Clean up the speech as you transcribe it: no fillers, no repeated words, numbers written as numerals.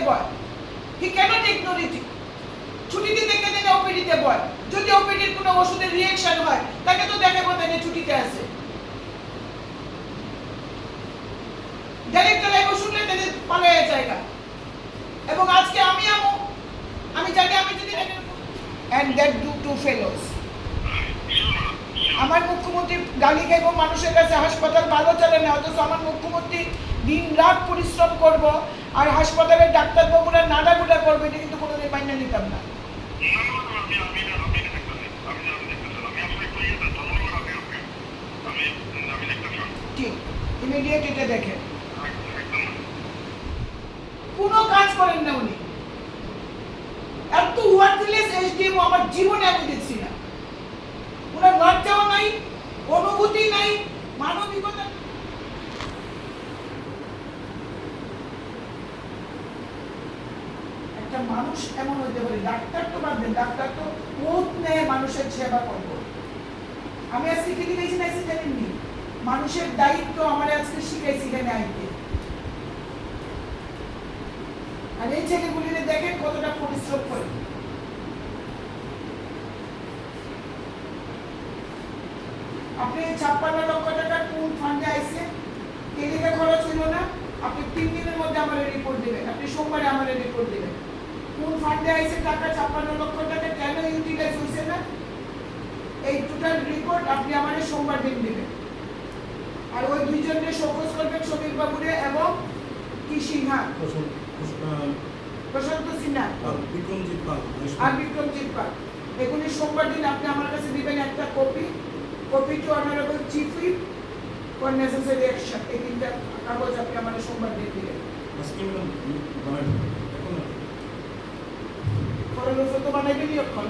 Boy, he cannot ignore it. ছুটি দিতে কেন ওপিডিতে বয়? যদি ওপিডির কোনো ওষুধের রিঅ্যাকশন হয় তাকে তো দেখাবো তাকে ছুটিতে আছে। ডাইরেক্টর ওষুধ নিয়ে তাদের পালায় জায়গা। এবং আজকে আমি জানি আমি যদি and that do two fellows আমার মুখ্যমন্ত্রী গালি খাইব মানুষের কাছে, হাসপাতাল ভালো চলে না, অথচ আমার মুখ্যমন্ত্রী দিন রাত পরিশ্রম করব আর হাসপাতালের ডাক্তারবাবুরা নাড়াগুড়া করবে, এটা কিন্তু কোনোদিন মাইনে নিতাম না। ঠিক ইমিডিয়েট এটা দেখেন, কোনো কাজ করেন না উনি। এত ওয়ার্থলেস এসডিএম আমার জীবনে আমি দেখছি না। ওনার লজ্জাও নাই, অনুভূতি নাই, মানবিকতা। একটা মানুষ এমন হইতে পারে, ডাক্তার তো বাদ দেন, ডাক্তার তো ওত নেয় মানুষের সেবা করব। আমি আজকে কি লিখেছি না জানেননি, মানুষের দায়িত্ব আমার আজকে শিখাইছি এখানে আইতে। আর এই ছেলেগুলিরে দেখেন কতটা পরিশ্রম করে। আপনি 56 লক্ষ টাকা কোন ফান্ডে আইছে, টেলিতে খরচ হইল না, আপনি 3 দিনের মধ্যে আমাদের রিপোর্ট দিবেন, আপনি সোমবারে আমাদের রিপোর্ট দিবেন কোন ফান্ডে আইছে টাকা। 56 লক্ষ টাকা কেন ইউটিলাইজ হইছে না, এই টোটাল রিপোর্ট আপনি আমাদের সোমবার দিন দিবেন। আর ওই দুইজনকে শোকজ করবেন, সমীর বাবুরে এবং কি সিনহা, প্রশান্ত সিনহা আর বিক্রমজিৎ পাল, এগুলি সোমবার দিন আপনি আমার কাছে দিবেন একটা copy to honourable chief whip for necessary action. এই তিনটা কাগজ আপনি আমাদের সোমবার দিয়ে দিলেন। পরে তো বানাইবেনই এখন।